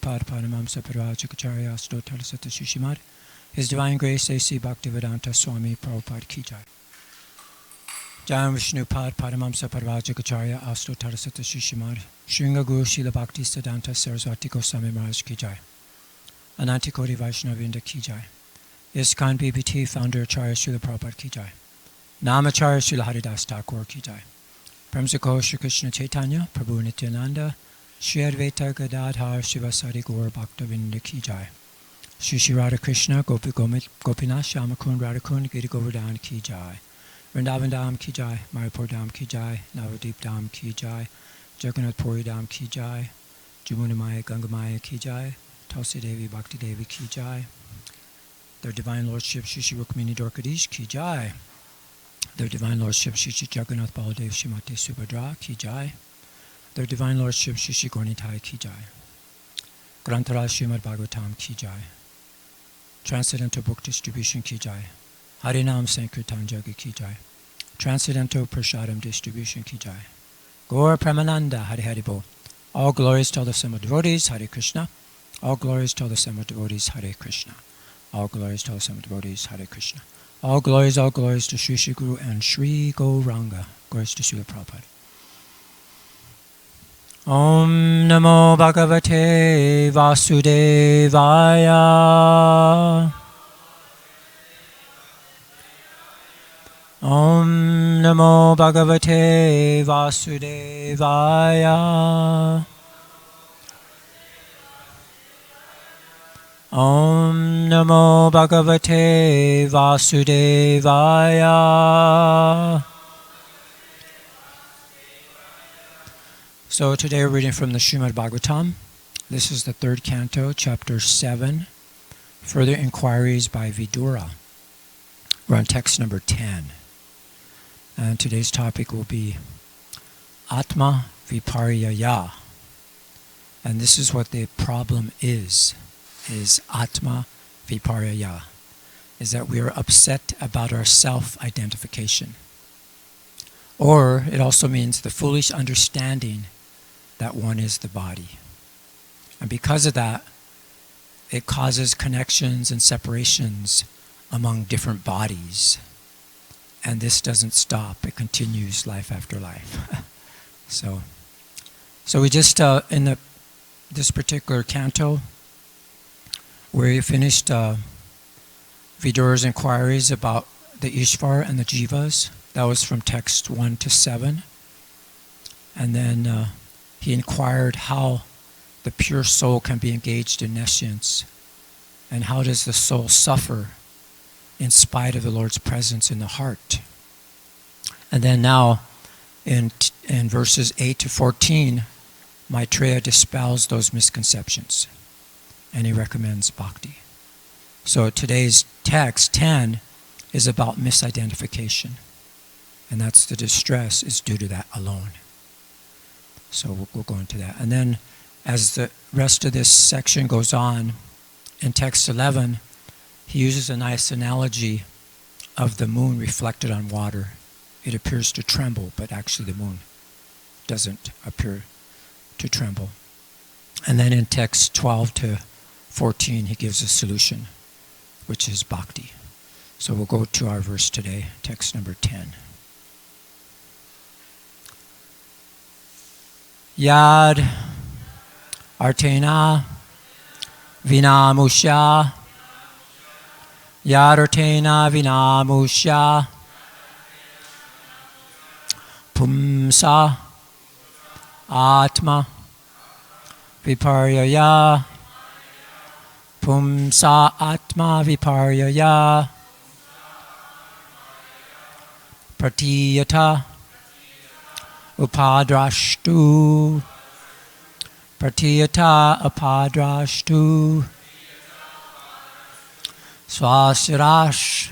Pad Padamamsa Parvajikacharya Astotar Sata Shishimad. His Divine Grace A.C. Bhaktivedanta Swami Prabhupada Ki Jai. Jai Vishnu Pad Padamamsa Parvajikacharya Astotar Sata Shishimad. Shringa Guru Srila Bhakti Siddhanta Saraswati Goswami Maharaj Ki Jai. Ananti Koti Vaishnavinda Ki Jai. ISKCON BBT Founder Acharya Srila Prabhupada Ki Jai. Namacharya Srila Haridas Thakur Ki Jai. Premsako Shri Krishna Chaitanya Prabhu Nityananda Shri Advaita Gadadhar Shivasari Gaur Bhaktavinda Ki Jai. Shri Shri Radha Krishna Gopinath Shamakund Radhakund Giri Govardhan Ki Jai. Vrindavan Dham Ki Jai. Mayapur Dham Ki Jai. Navadip Dham Ki Jai. Jagannath Puri Dham Ki Jai. Jamunamaya Gangamaya Ki Jai. Tulsi Devi Bhakti Devi Ki Jai. Their Divine Lordship Shri Shri Rukmini Dwarkadish Ki Jai. Their Divine Lordship Shri Shri Jagannath Baladev Shrimati Subhadra Ki Jai. Their Divine Lordship Shri Shri Gaurnitai Ki Jai. Grantara Srimad Bhagavatam Ki Jai. Transcendental Book Distribution Ki Jai. Harinam Sankirtan Jagi Ki Jai. Transcendental Prashadam Distribution Ki Jai. Gaur Pramananda Hari Hari Bo. All glories to the Sema devotees, Hare Krishna. All glories to the Sema devotees, Hare Krishna. All glories to the Sema devotees, Hare Krishna. All glories to Sri Sri Guru and Sri Gauranga. Glories to Srila Prabhupada. Om Namo Bhagavate Vasudevaya. Om Namo Bhagavate Vasudevaya. Om Namo Bhagavate Vasudevaya. So today we're reading from the Srimad Bhagavatam. This is the third canto, chapter 7, Further Inquiries by Vidura. We're on text number 10. And today's topic will be Atma Viparyaya. And this is what the problem is Atma Viparyaya, is that we are upset about our self-identification. Or it also means the foolish understanding that one is the body. And because of that, it causes connections and separations among different bodies. And this doesn't stop. It continues life after life. So we just, in this particular canto, we finished Vidura's inquiries about the Ishvar and the Jivas. That was from text 1 to 7. And then he inquired how the pure soul can be engaged in nescience, and how does the soul suffer in spite of the Lord's presence in the heart. And then now, in verses 8 to 14, Maitreya dispels those misconceptions, and he recommends bhakti. So today's text, 10, is about misidentification. And that's the distress is due to that alone. So we'll go into that. And then as the rest of this section goes on, in text 11, he uses a nice analogy of the moon reflected on water. It appears to tremble, but actually the moon doesn't appear to tremble. And then in text 12 to 14, he gives a solution, which is bhakti. So we'll go to our verse today, text number 10. Yad Artena Vinamusha. Yad Artena Vinamusha. Pumsa Atma Viparyaya. Pumsa Atma Viparyaya. Pratiyata Upadrashtu. Pratiyata Upadrashtu. Swasirash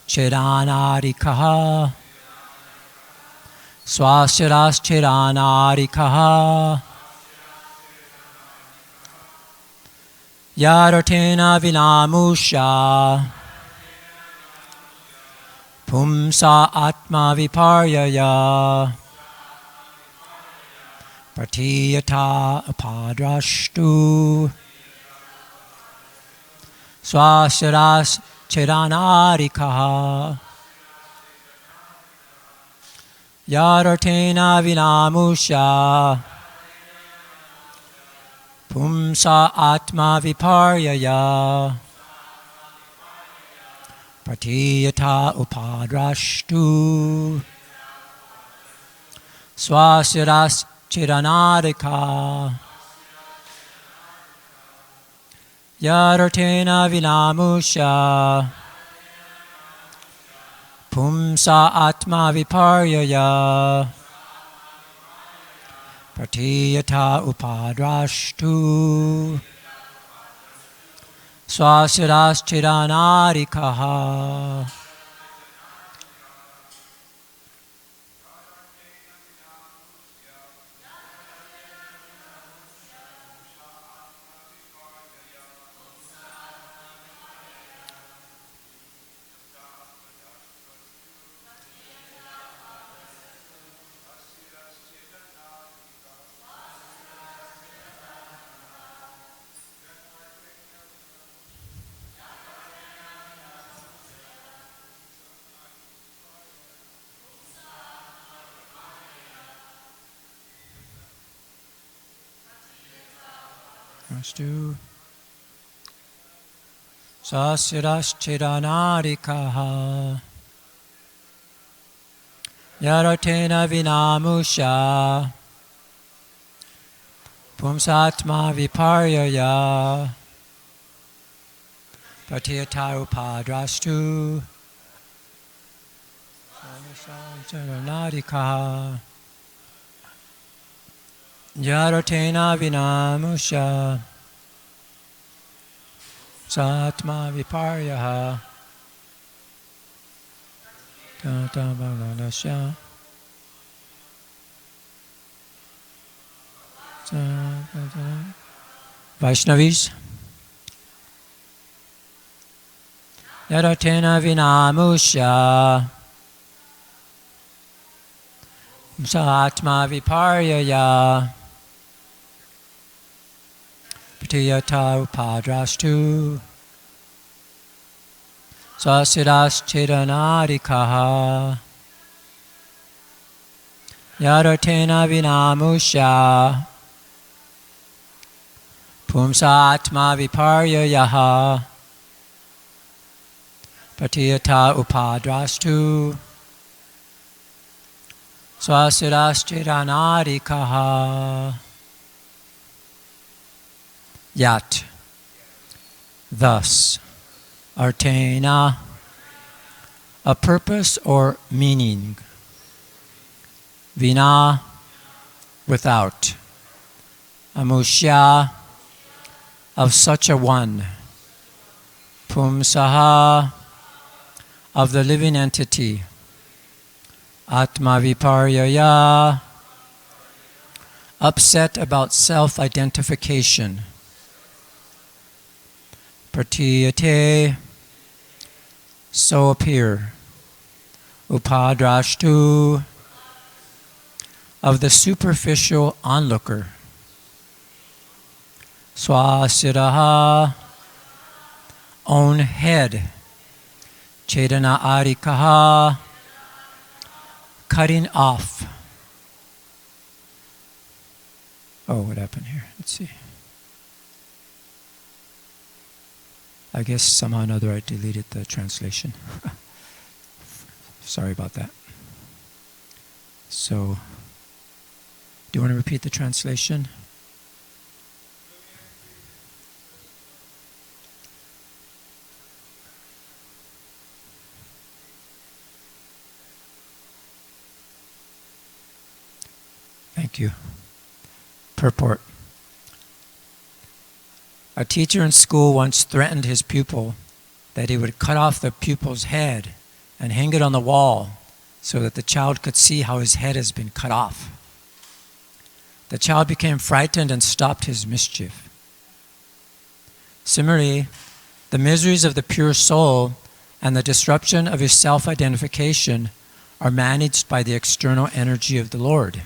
Chidanarikaha. Swasiras Chidanarikaha. Yadartena Vinamusha. Pumsa Atma Viparyaya. Pratiyata upadrashtu swasiras chiranarikaha yadartena vinamusha pumsa atma viparyaya Pratiyata upadrashtu swasiras chiranarika yadartena vinamusha pumsa atma viparyaya Pratiyata upadrashtu swasiras chiranarikaha Astu Sasiras chiranarikaha Yaratena vinamusha Pumsatma viparyaya Pratiyata upadrashtu chiranarikaha Yaratena vinamusha Satma viparyaha Kata bhagadasya Vaishnavis Yaratena vinamusha Satma viparyaya Pratiyata upadrashtu Sasiras chiranarikaha Yaratena vinamusha Pumsatma viparyayaha Pratiyata upadrashtu Swasiras chiranarikaha Yat Thus Artena A purpose or meaning Vina Without Amushya Of such a one Pumsaha Of the living entity Atma viparyaya Upset about self-identification Pratiyate So appear Upadrashtu Of the superficial onlooker Swasiraha Own head Chetana arikaha Cutting off. Oh, what happened here? Let's see. I guess somehow or another I deleted the translation. Sorry about that. So, do you want to repeat the translation? Thank you. Purport. A teacher in school once threatened his pupil that he would cut off the pupil's head and hang it on the wall so that the child could see how his head has been cut off. The child became frightened and stopped his mischief. Similarly, the miseries of the pure soul and the disruption of his self-identification are managed by the external energy of the Lord.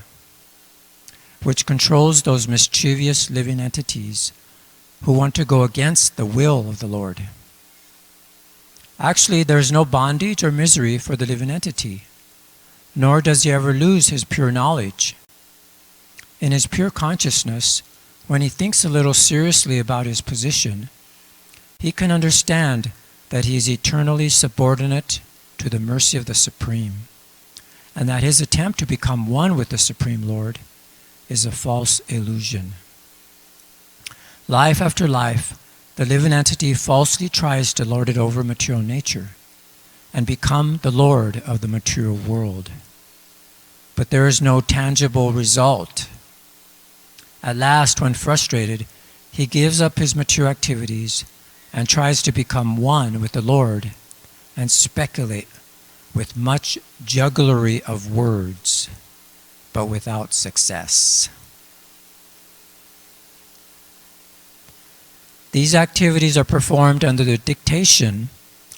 which controls those mischievous living entities who want to go against the will of the Lord. Actually, there is no bondage or misery for the living entity, nor does he ever lose his pure knowledge. In his pure consciousness, when he thinks a little seriously about his position, he can understand that he is eternally subordinate to the mercy of the Supreme, and that his attempt to become one with the Supreme Lord is a false illusion. Life after life, the living entity falsely tries to lord it over material nature and become the lord of the material world. But there is no tangible result. At last, when frustrated, he gives up his material activities and tries to become one with the Lord and speculate with much jugglery of words, but without success. These activities are performed under the dictation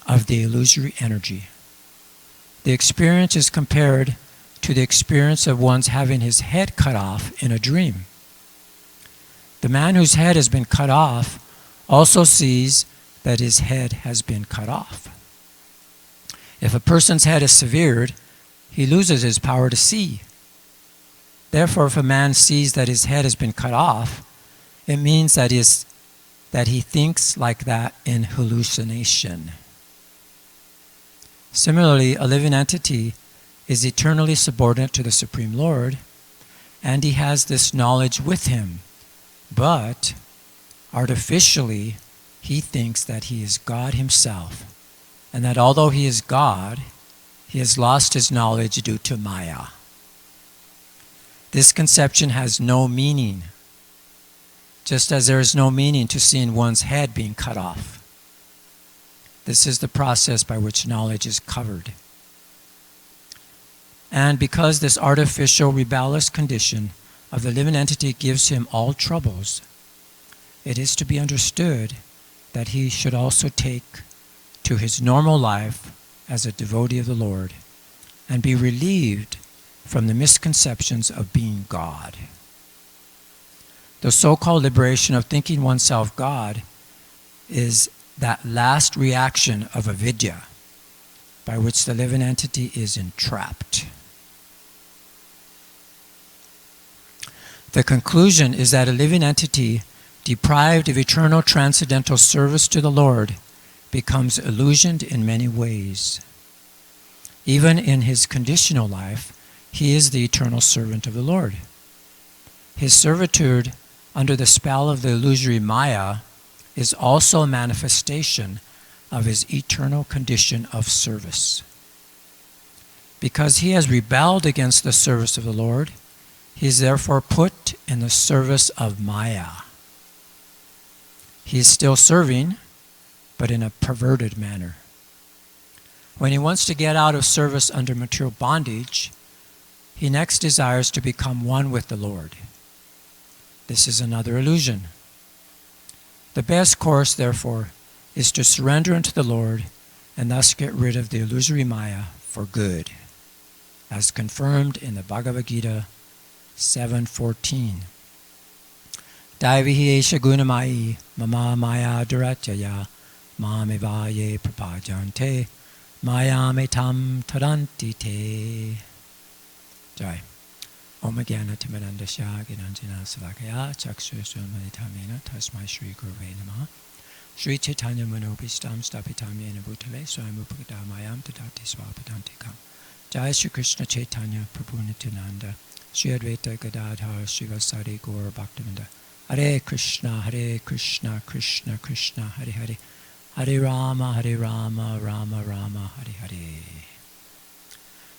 of the illusory energy. The experience is compared to the experience of one's having his head cut off in a dream. The man whose head has been cut off also sees that his head has been cut off. If a person's head is severed, he loses his power to see. Therefore, if a man sees that his head has been cut off, it means that he thinks like that in hallucination. Similarly, a living entity is eternally subordinate to the Supreme Lord, and he has this knowledge with him. But artificially, he thinks that he is God himself, and that although he is God, he has lost his knowledge due to Maya. This conception has no meaning, just as there is no meaning to seeing one's head being cut off. This is the process by which knowledge is covered. And because this artificial rebellious condition of the living entity gives him all troubles, it is to be understood that he should also take to his normal life as a devotee of the Lord and be relieved from the misconceptions of being God. The so-called liberation of thinking oneself God is that last reaction of avidya by which the living entity is entrapped. The conclusion is that a living entity deprived of eternal transcendental service to the Lord becomes illusioned in many ways. Even in his conditional life, he is the eternal servant of the Lord. His servitude under the spell of the illusory Maya is also a manifestation of his eternal condition of service. Because he has rebelled against the service of the Lord, he is therefore put in the service of Maya. He is still serving, but in a perverted manner. When he wants to get out of service under material bondage, he next desires to become one with the Lord. This is another illusion. The best course, therefore, is to surrender unto the Lord and thus get rid of the illusory Maya for good, as confirmed in the Bhagavad Gita 7:14. Daivihi esha gunamai mama maya duratya mameva ye prapajante mayametam taranti te. Jai. Om Gyana Timarandasya Ginanjana Salakaya Chakshushamanitamena Tasmai Shri Gurve Namaha Shri Chaitanya Manobhistam Stapitamena Bhutale Swamupakadamayam Tadati Swapadantikam. Jai Shri Krishna Chaitanya Prabhu Nityananda Shri Advaita Gadadhar Srivasari Gaur Bhaktivinoda. Hare Krishna Krishna Krishna Hare Hare Hare Rama Rama Rama Hare Hare.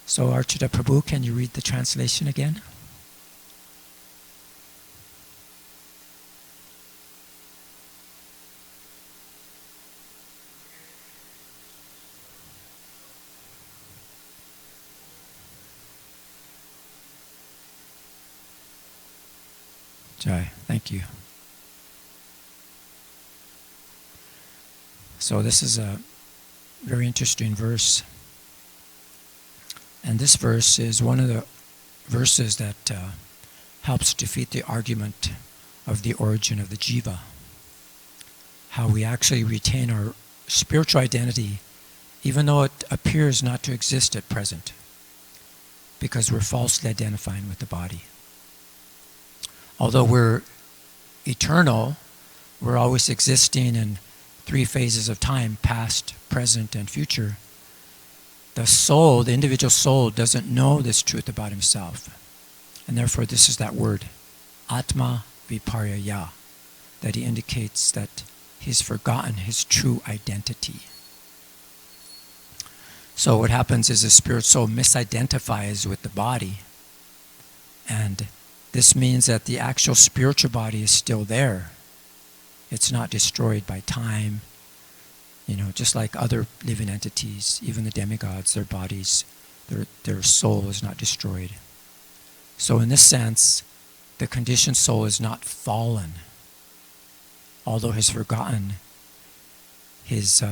So Archita Prabhu, can you read the translation again? Jai, thank you. So this is a very interesting verse. And this verse is one of the verses that helps defeat the argument of the origin of the jiva. How we actually retain our spiritual identity even though it appears not to exist at present, because we're falsely identifying with the body. Although we're eternal, we're always existing in 3 phases of time: past, present, and future. The soul, the individual soul, doesn't know this truth about himself. And therefore this is that word, Atma Viparyaya, that he indicates that he's forgotten his true identity. So what happens is the spirit soul misidentifies with the body, and this means that the actual spiritual body is still there. It's not destroyed by time. Just like other living entities, even the demigods, their bodies, their soul is not destroyed. So in this sense, the conditioned soul is not fallen, although he's forgotten his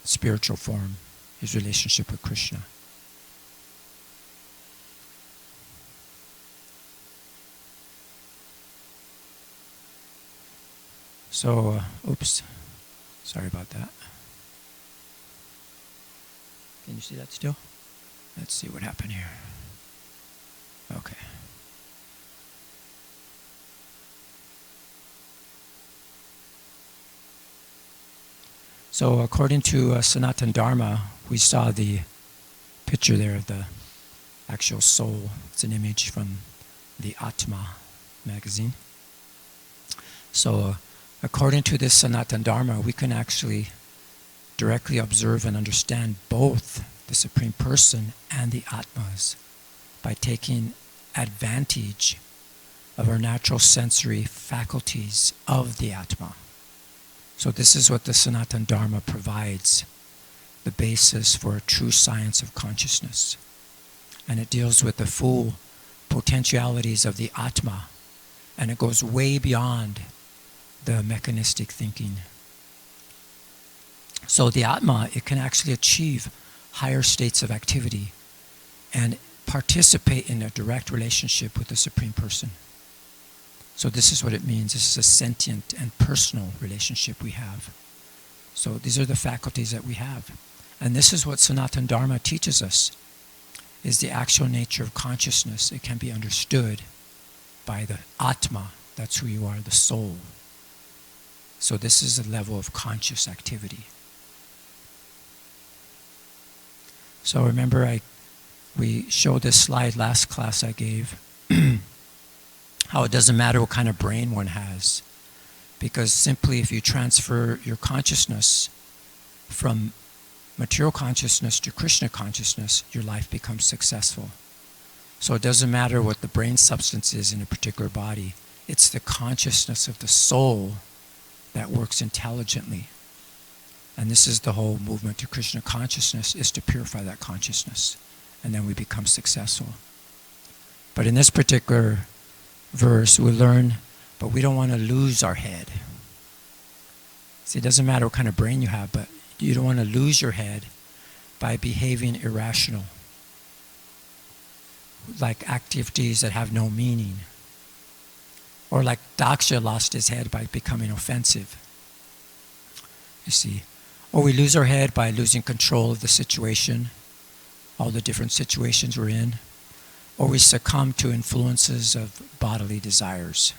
spiritual form, his relationship with Krishna. So, sorry about that. Can you see that still? Let's see what happened here. Okay. So according to Sanatana Dharma, we saw the picture there of the actual soul. It's an image from the Atma magazine. So according to this Sanatana Dharma, we can actually directly observe and understand both the Supreme Person and the Atmas by taking advantage of our natural sensory faculties of the Atma. So this is what the Sanatana Dharma provides, the basis for a true science of consciousness. And it deals with the full potentialities of the Atma, and it goes way beyond the mechanistic thinking. So the Atma, it can actually achieve higher states of activity and participate in a direct relationship with the Supreme Person. So this is what it means. This is a sentient and personal relationship we have. So these are the faculties that we have. And this is what Sanatana Dharma teaches us, is the actual nature of consciousness. It can be understood by the Atma. That's who you are, the soul. So this is a level of conscious activity. So remember, we showed this slide last class I gave, how it doesn't matter what kind of brain one has, because simply if you transfer your consciousness from material consciousness to Krishna consciousness, your life becomes successful. So it doesn't matter what the brain substance is in a particular body. It's the consciousness of the soul that works intelligently. And this is the whole movement to Krishna consciousness, is to purify that consciousness. And then we become successful. But in this particular verse, we learn, but we don't want to lose our head. See, it doesn't matter what kind of brain you have, but you don't want to lose your head by behaving irrational, like activities that have no meaning. Or like Daksha lost his head by becoming offensive. You see. Or we lose our head by losing control of the situation, all the different situations we're in. Or we succumb to influences of bodily desires.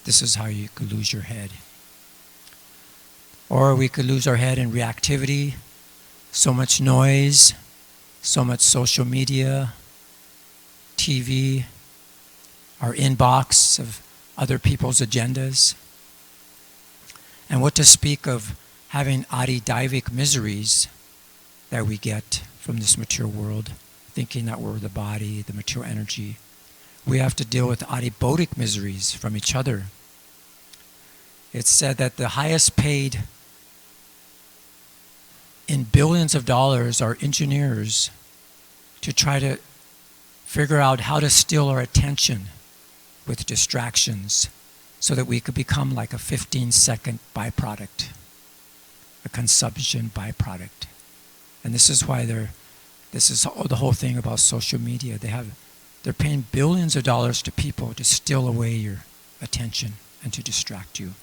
This is how you could lose your head. Or we could lose our head in reactivity, so much noise, so much social media, TV, our inbox of other people's agendas. And what to speak of having adi-daivic miseries that we get from this material world, thinking that we're the body, the material energy. We have to deal with adi-bodhic miseries from each other. It's said that the highest paid in billions of dollars are engineers to try to figure out how to steal our attention with distractions so that we could become like a 15-second byproduct, a consumption byproduct. And this is why this is the whole thing about social media. They have They're paying billions of dollars to people to steal away your attention and to distract you.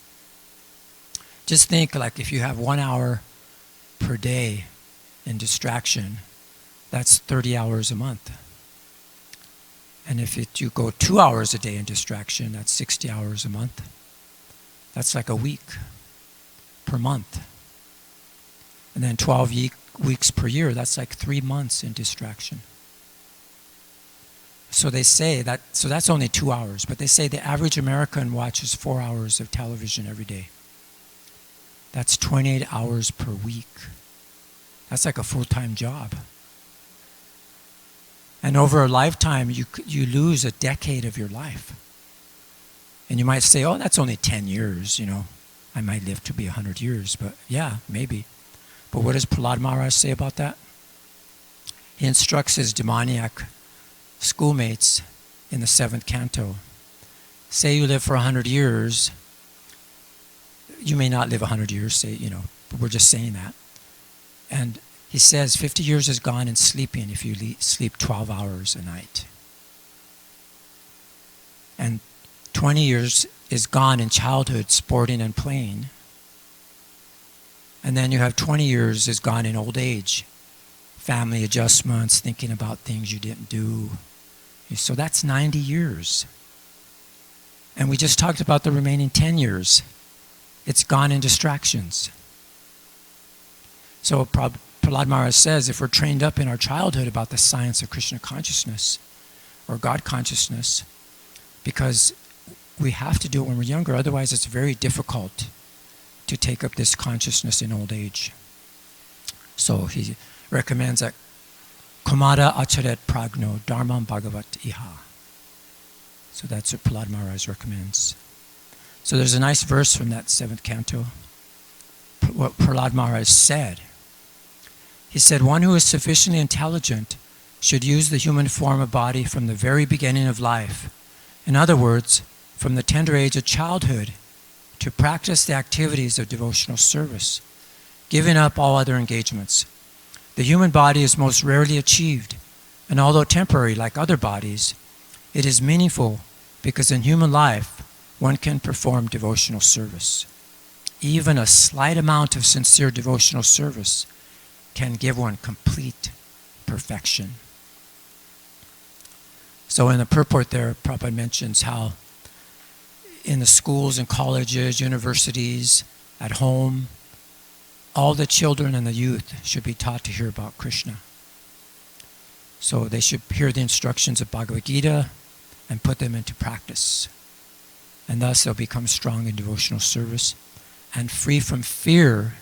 Just think, like, if you have 1 hour per day in distraction, that's 30 hours a month. And if you go 2 hours a day in distraction, that's 60 hours a month. That's like a week per month. And then 12 weeks per year, that's like 3 months in distraction. So they say that, so that's only 2 hours, but they say the average American watches 4 hours of television every day. That's 28 hours per week. That's like a full-time job. And over a lifetime, you lose a decade of your life. And you might say, oh, that's only 10 years, I might live to be 100 years, but yeah, maybe. But what does Prahlad Maharaj say about that? He instructs his demoniac schoolmates in the 7th canto. Say you live for 100 years. You may not live 100 years, but we're just saying that. And he says 50 years is gone in sleeping if you sleep 12 hours a night. And 20 years is gone in childhood, sporting and playing. And then you have 20 years is gone in old age, family adjustments, thinking about things you didn't do. So that's 90 years. And we just talked about the remaining 10 years. It's gone in distractions. So Prahlad Maharaj says, if we're trained up in our childhood about the science of Krishna consciousness or God consciousness, because we have to do it when we're younger, otherwise it's very difficult to take up this consciousness in old age. So he recommends that Kamada acharet pragno dharmam bhagavat iha. So that's what Prahlad Maharaj recommends. So there's a nice verse from that 7th canto, what Prahlad Maharaj said. He said, one who is sufficiently intelligent should use the human form of body from the very beginning of life. In other words, from the tender age of childhood, to practice the activities of devotional service, giving up all other engagements. The human body is most rarely achieved, and although temporary like other bodies, it is meaningful because in human life, one can perform devotional service. Even a slight amount of sincere devotional service can give one complete perfection. So in the purport there, Prabhupada mentions how in the schools and colleges, universities, at home, all the children and the youth should be taught to hear about Krishna. So they should hear the instructions of Bhagavad Gita and put them into practice. And thus they'll become strong in devotional service and free from fear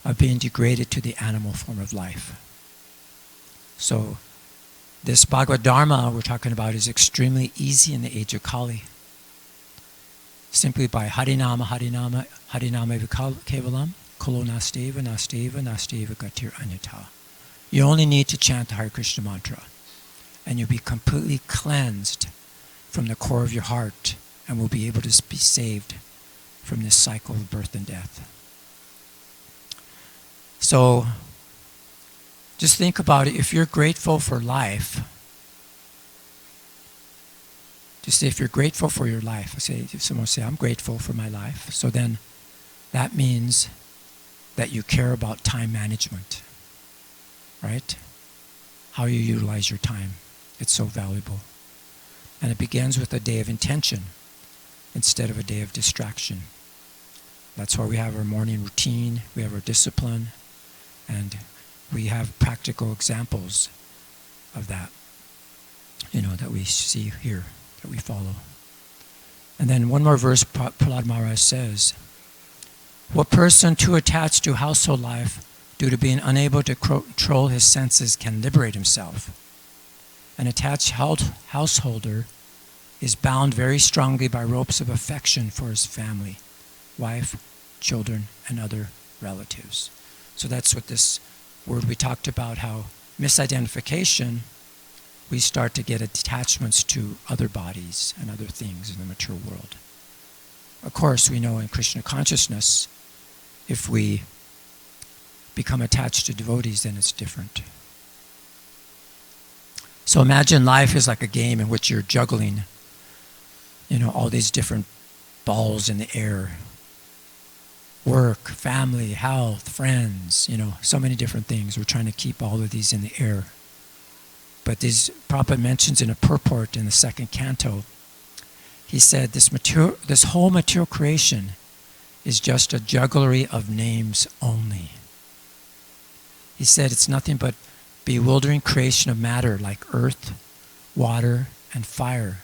of being degraded to the animal form of life. So this Bhagavad Dharma we're talking about is extremely easy in the age of Kali. Simply by Harinama, Harinama, Harinama Kevalam, Kolo Nasteva, Nasteva, Nasteva Gatir Anyata. You only need to chant the Hare Krishna mantra, and you'll be completely cleansed from the core of your heart, and will be able to be saved from this cycle of birth and death. So, just think about it. If you're grateful for life, just say if you're grateful for your life, if someone say, I'm grateful for my life, so then that means that you care about time management, right? How you utilize your time. It's so valuable. And it begins with a day of intention instead of a day of distraction. That's why we have our morning routine, we have our discipline, and we have practical examples of that, that we see here, that we follow. And then one more verse, Prahlad Maharaj says, what person too attached to household life due to being unable to control his senses can liberate himself. An attached householder is bound very strongly by ropes of affection for his family, wife, children, and other relatives. So that's what this word we talked about, how misidentification, we start to get attachments to other bodies and other things in the mature world. Of course, we know in Krishna consciousness, if we become attached to devotees, then it's different. So imagine life is like a game in which you're juggling, all these different balls in the air. Work, family, health, friends, so many different things. We're trying to keep all of these in the air. But Prabhupada mentions in a purport in the second canto, he said this whole material creation is just a jugglery of names only. He said it's nothing but bewildering creation of matter like earth, water, and fire.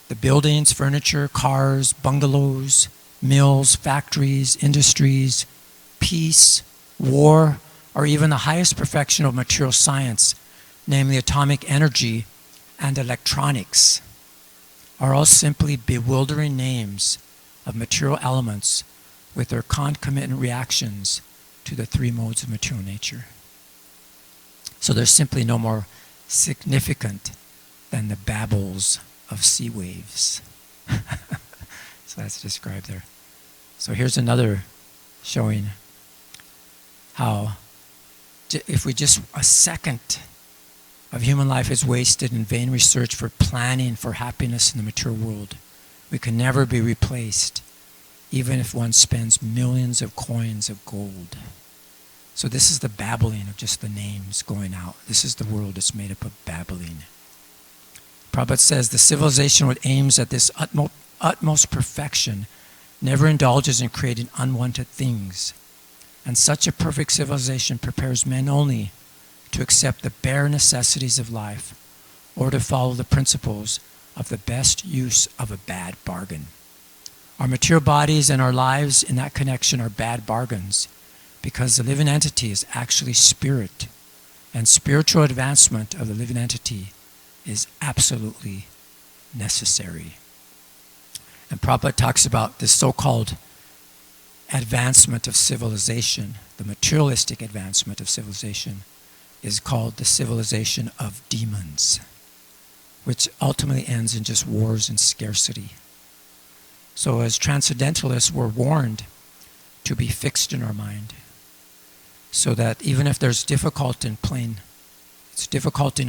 The buildings, furniture, cars, bungalows, mills, factories, industries, peace, war, or even the highest perfection of material science, namely atomic energy and electronics, are all simply bewildering names of material elements with their concomitant reactions to the three modes of material nature. So they're simply no more significant than the babbles of sea waves. So that's described there. So here's another showing how if we just a second of human life is wasted in vain research for planning for happiness in the material world, we can never be replaced, even if one spends millions of coins of gold. So this is the babbling of just the names going out. This is the world that's made up of babbling. Prabhupada says the civilization which aims at this utmost perfection never indulges in creating unwanted things. And such a perfect civilization prepares men only to accept the bare necessities of life or to follow the principles of the best use of a bad bargain. Our material bodies and our lives in that connection are bad bargains because the living entity is actually spirit, and spiritual advancement of the living entity is absolutely necessary. And Prabhupada talks about this so-called advancement of civilization, the materialistic advancement of civilization, is called the civilization of demons, which ultimately ends in just wars and scarcity. So as transcendentalists, we're warned to be fixed in our mind, so that even if there's difficulty in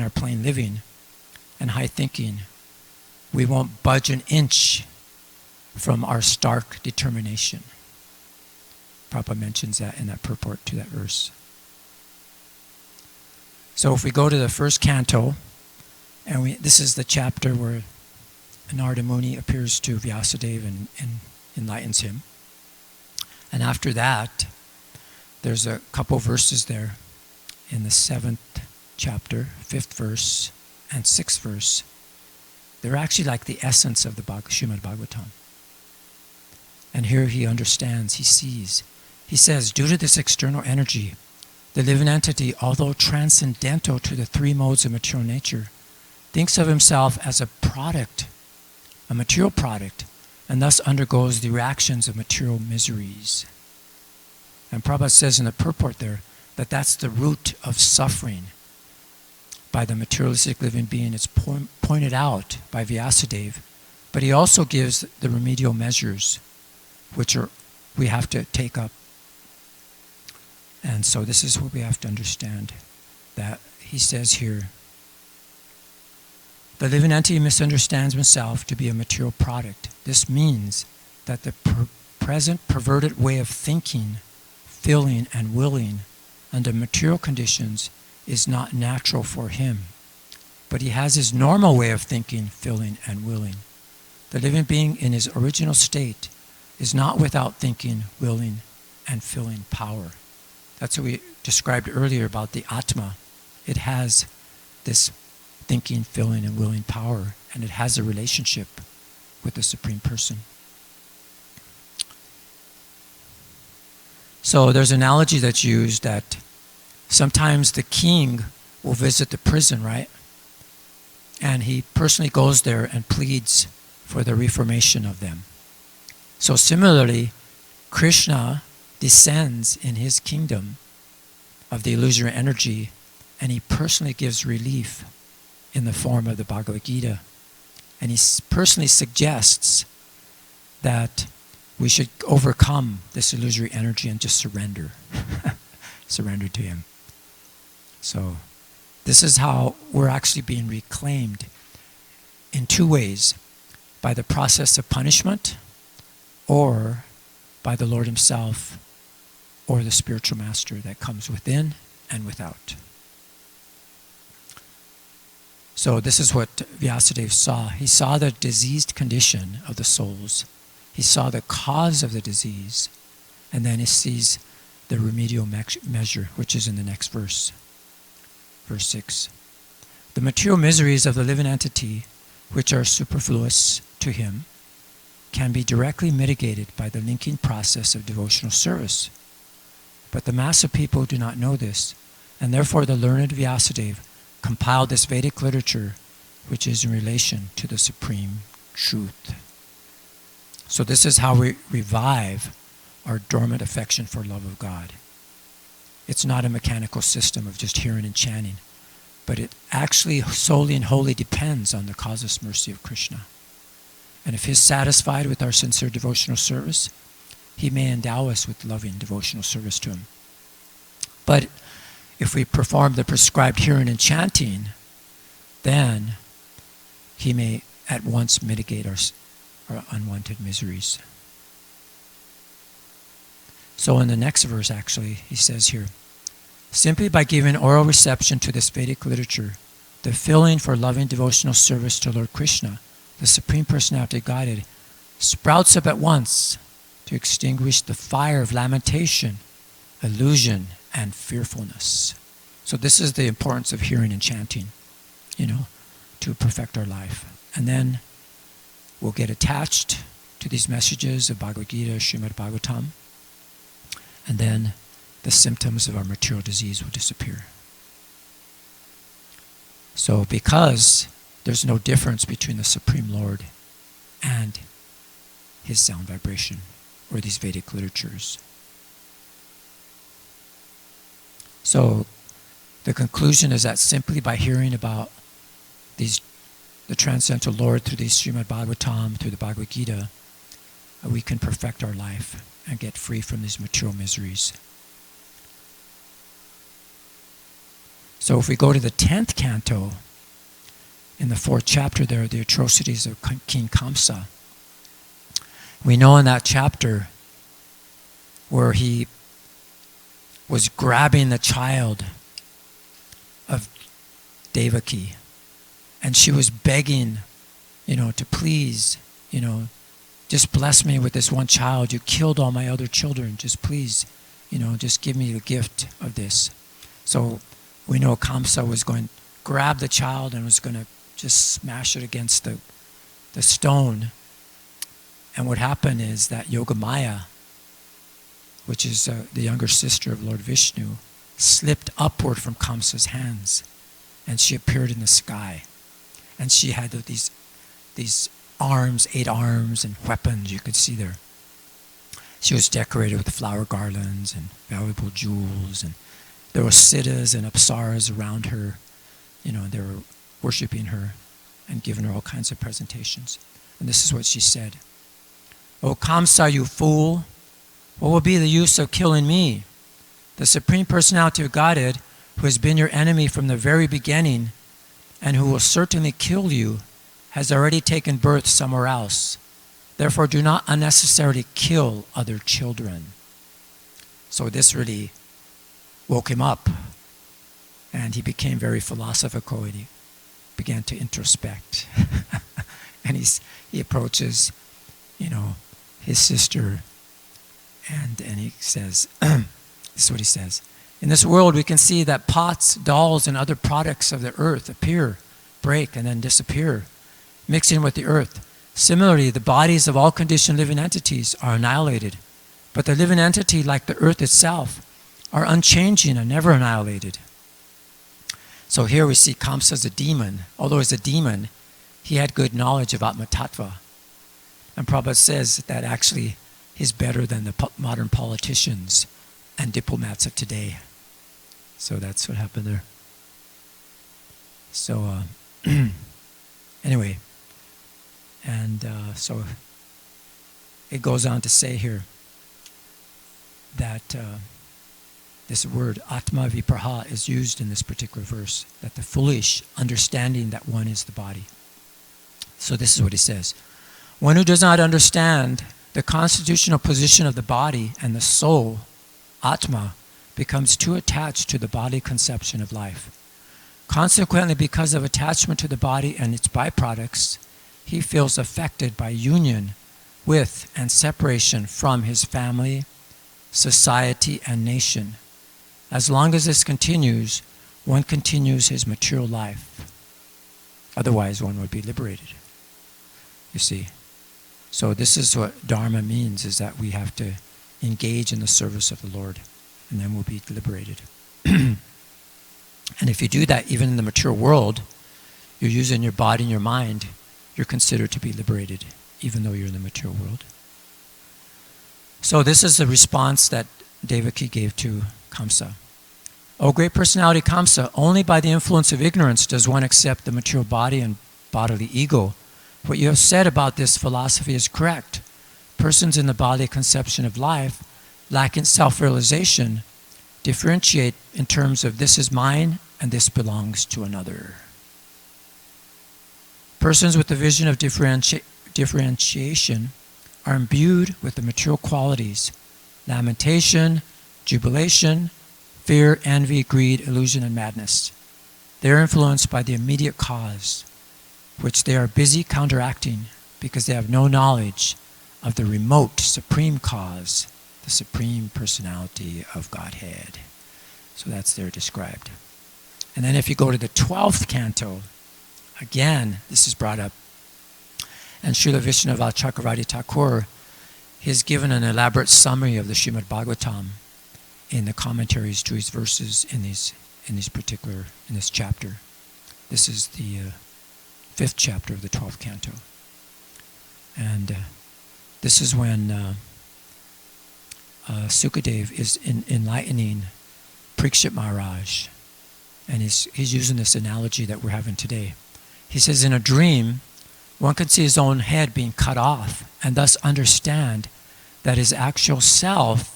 our plain living and high thinking, we won't budge an inch from our stark determination. Prabhupada mentions that in that purport to that verse. So if we go to the first canto, and this is the chapter where Narada Muni appears to Vyasadeva and enlightens him. And after that, there's a couple verses there in the 7th chapter, 5th verse, and 6th verse. They're actually like the essence of the Srimad Bhagavatam. And here he understands, he sees. He says, due to this external energy, the living entity, although transcendental to the three modes of material nature, thinks of himself as a product, a material product, and thus undergoes the reactions of material miseries. And Prabhupada says in the purport there that that's the root of suffering by the materialistic living being. It's pointed out by Vyasadeva, but he also gives the remedial measures which we have to take up. And so this is what we have to understand, that he says here, the living entity misunderstands himself to be a material product. This means that the present perverted way of thinking, feeling, and willing under material conditions is not natural for him. But he has his normal way of thinking, feeling, and willing. The living being in his original state is not without thinking, willing, and feeling power. That's what we described earlier about the Atma. It has this thinking, feeling, and willing power, and it has a relationship with the Supreme Person. So there's an analogy that's used that sometimes the king will visit the prison, right? And he personally goes there and pleads for the reformation of them. So similarly, Krishna descends in his kingdom of the illusory energy, and he personally gives relief in the form of the Bhagavad Gita. And he personally suggests that we should overcome this illusory energy and just surrender. Surrender to him. So This is how we're actually being reclaimed in two ways: by the process of punishment, or by the Lord himself, or the spiritual master that comes within and without. So this is what Vyasadeva saw. He saw the diseased condition of the souls. He saw the cause of the disease. And then he sees the remedial measure, which is in the next verse. Verse 6. The material miseries of the living entity, which are superfluous to him, can be directly mitigated by the linking process of devotional service. But the mass of people do not know this, and therefore the learned Vyasadeva compiled this Vedic literature, which is in relation to the supreme truth. So this is how we revive our dormant affection for love of God. It's not a mechanical system of just hearing and chanting, but it actually solely and wholly depends on the causeless mercy of Krishna. And if he's satisfied with our sincere devotional service, he may endow us with loving devotional service to him. But if we perform the prescribed hearing and chanting, then he may at once mitigate our unwanted miseries. So in the next verse, actually, he says here, simply by giving oral reception to this Vedic literature, the feeling for loving devotional service to Lord Krishna, the Supreme Personality of Godhead, sprouts up at once to extinguish the fire of lamentation, illusion, and fearfulness. So this is the importance of hearing and chanting, to perfect our life. And then we'll get attached to these messages of Bhagavad Gita, Srimad Bhagavatam, and then the symptoms of our material disease will disappear. So because there's no difference between the Supreme Lord and his sound vibration, or these Vedic literatures. So the conclusion is that simply by hearing about the Transcendental Lord through these Srimad Bhagavatam, through the Bhagavad Gita, we can perfect our life and get free from these material miseries. So if we go to the 10th canto, in the 4th chapter there are the atrocities of King Kamsa. We know in that chapter where he was grabbing the child of Devaki, and she was begging, to please, just bless me with this one child. You killed all my other children. Just please, just give me the gift of this. So we know Kamsa was going to grab the child and was going to just smash it against the stone. And what happened is that Yogamaya, which is the younger sister of Lord Vishnu, slipped upward from Kamsa's hands, and she appeared in the sky. And she had these arms, 8 arms, and weapons you could see there. She was decorated with flower garlands and valuable jewels, and there were siddhas and apsaras around her. They were worshipping her and giving her all kinds of presentations. And this is what she said. "O Kamsa, you fool, what will be the use of killing me? The Supreme Personality of Godhead, who has been your enemy from the very beginning and who will certainly kill you, has already taken birth somewhere else. Therefore, do not unnecessarily kill other children." So this really woke him up, and he became very philosophical, and he began to introspect. And he approaches, his sister, and he says, this is what he says. "In this world, we can see that pots, dolls, and other products of the earth appear, break, and then disappear, mixing with the earth. Similarly, the bodies of all conditioned living entities are annihilated, but the living entity, like the earth itself, are unchanging and never annihilated." So here we see Kamsa as a demon. Although as a demon, he had good knowledge of Atma-tattva. And Prabhupada says that actually he's better than the modern politicians and diplomats of today. So that's what happened there. So anyway, and so it goes on to say here that This word atma vipraha is used in this particular verse, that the foolish understanding that one is the body. So this is what he says. One who does not understand the constitutional position of the body and the soul, atma, becomes too attached to the body conception of life. Consequently, because of attachment to the body and its byproducts, he feels affected by union with and separation from his family, society, and nation. As long as this continues, one continues his material life. Otherwise, one would be liberated. You see. So this is what Dharma means, is that we have to engage in the service of the Lord, and then we'll be liberated. And if you do that, even in the mature world, you're using your body and your mind, you're considered to be liberated, even though you're in the mature world. So this is the response that Devaki gave to Kamsa. O great personality Kamsa, only by the influence of ignorance does one accept the material body and bodily ego. What you have said about this philosophy is correct. Persons in the bodily conception of life, lacking self-realization, differentiate in terms of this is mine and this belongs to another. Persons with the vision of differentiation are imbued with the material qualities, lamentation, jubilation, fear, envy, greed, illusion, and madness. They are influenced by the immediate cause, which they are busy counteracting because they have no knowledge of the remote supreme cause, the Supreme Personality of Godhead. So that's there described. And then if you go to the 12th canto, again, this is brought up. And Srila Vishnava Chakravarti Thakur, he has given an elaborate summary of the Srimad Bhagavatam in the commentaries to his verses in this chapter. This is the 5th chapter of the 12th canto. And this is when Sukadev is enlightening Parikshit Maharaj. And he's using this analogy that we're having today. He says, in a dream, one can see his own head being cut off and thus understand that his actual self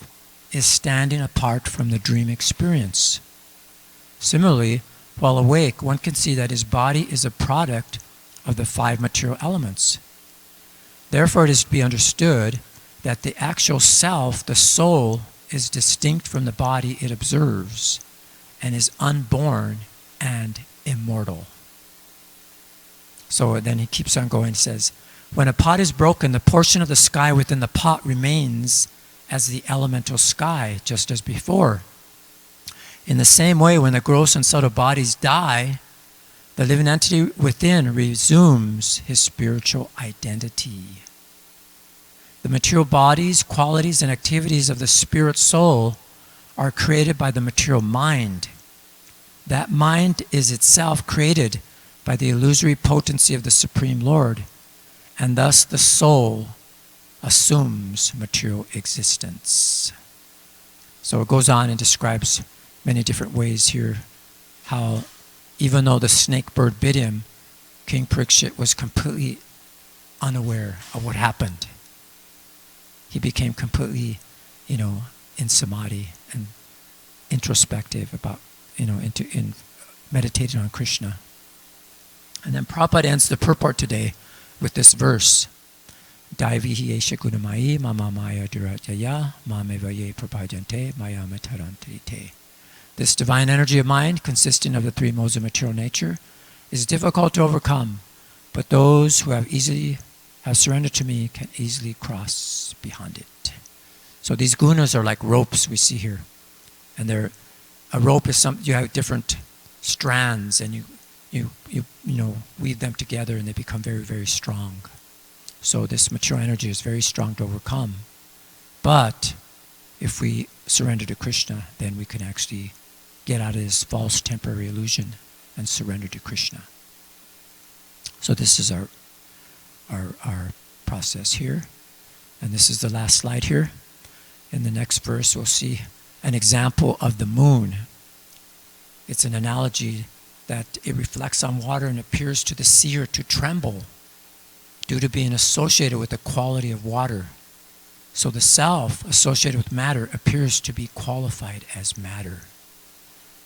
is standing apart from the dream experience. Similarly, while awake, one can see that his body is a product of the 5 material elements. Therefore, it is to be understood that the actual self, the soul, is distinct from the body it observes and is unborn and immortal. So then he keeps on going and says, when a pot is broken, the portion of the sky within the pot remains as the elemental sky, just as before. In the same way, when the gross and subtle bodies die, the living entity within resumes his spiritual identity. The material bodies, qualities, and activities of the spirit soul are created by the material mind. That mind is itself created by the illusory potency of the Supreme Lord, and thus the soul assumes material existence. So it goes on and describes many different ways here how even though the snake bird bit him, King Parikshit was completely unaware of what happened. He became completely, in samadhi and introspective about, in meditating on Krishna. And then Prabhupada ends the purport today with this verse. Daivihi esha gunamayi mama maya durataya mamevaye prabhajante maya matarantite. This divine energy of mind, consisting of the 3 modes of material nature, is difficult to overcome, but those who have surrendered to me can easily cross beyond it. So these gunas are like ropes we see here. And a rope is you have different strands, and you weave them together and they become very, very strong. So this material energy is very strong to overcome. But if we surrender to Krishna, then we can actually get out of this false temporary illusion and surrender to Krishna. So this is our process here. And this is the last slide here. In the next verse, we'll see an example of the moon. It's an analogy that it reflects on water and appears to the seer to tremble due to being associated with the quality of water. So the self associated with matter appears to be qualified as matter.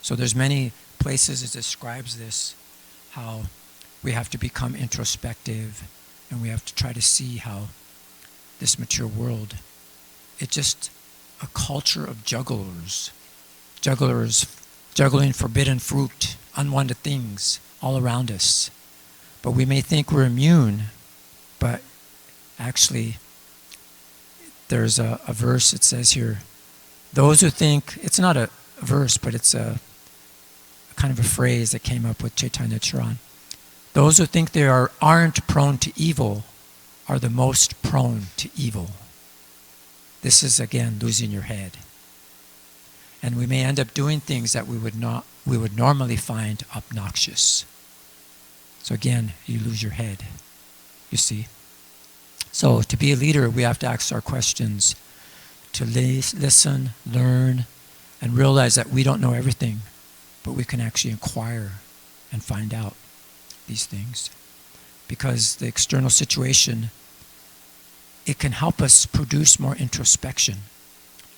So there's many places it describes this, how we have to become introspective and we have to try to see how this material world, it's just a culture of jugglers juggling forbidden fruit, unwanted things all around us. But we may think we're immune, but actually there's a verse, it says here, those who think, it's not a verse, but it's a kind of a phrase that came up with Chaitanya Charan. Those who think they aren't prone to evil are the most prone to evil. This is, again, losing your head. And we may end up doing things that we would normally find obnoxious. So again, you lose your head, you see. So to be a leader, we have to ask our questions, to listen, learn, and realize that we don't know everything, but we can actually inquire and find out these things. Because the external situation, it can help us produce more introspection.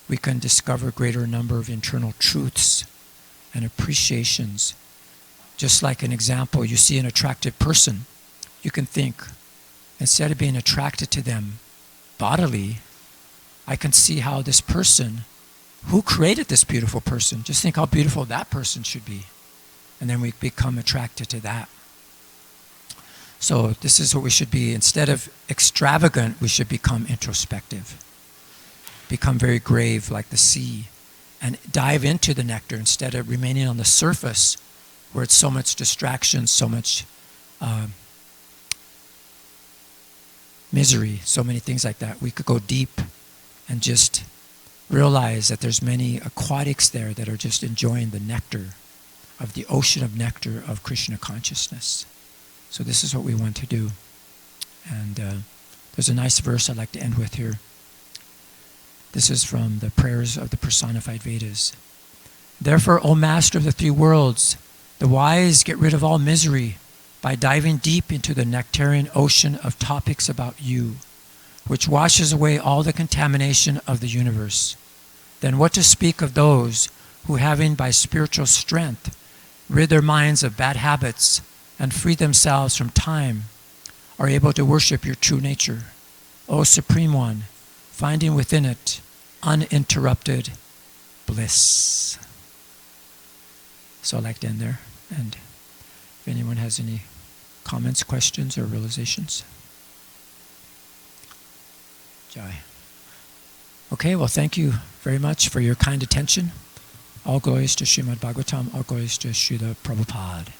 We can discover greater number of internal truths and appreciations. Just like an example, you see an attractive person, you can think, instead of being attracted to them bodily, I can see how this person, who created this beautiful person, just think how beautiful that person should be. And then we become attracted to that. So this is what we should be. Instead of extravagant, we should become introspective. Become very grave like the sea and dive into the nectar instead of remaining on the surface where it's so much distraction, so much misery, so many things like that. We could go deep and just realize that there's many aquatics there that are just enjoying the nectar of the ocean of nectar of Krishna consciousness. So this is what we want to do. And there's a nice verse I'd like to end with here. This is from the prayers of the personified Vedas. Therefore, O Master of the three worlds, the wise get rid of all misery by diving deep into the nectarian ocean of topics about you, which washes away all the contamination of the universe. Then what to speak of those who, having by spiritual strength rid their minds of bad habits and free themselves from time, are able to worship your true nature, O Supreme One, finding within it uninterrupted bliss. So I'd like to end there. And if anyone has any comments, questions, or realizations. Jai. Okay, well, thank you very much for your kind attention. All glories to Srimad Bhagavatam, all glories to Srila Prabhupada.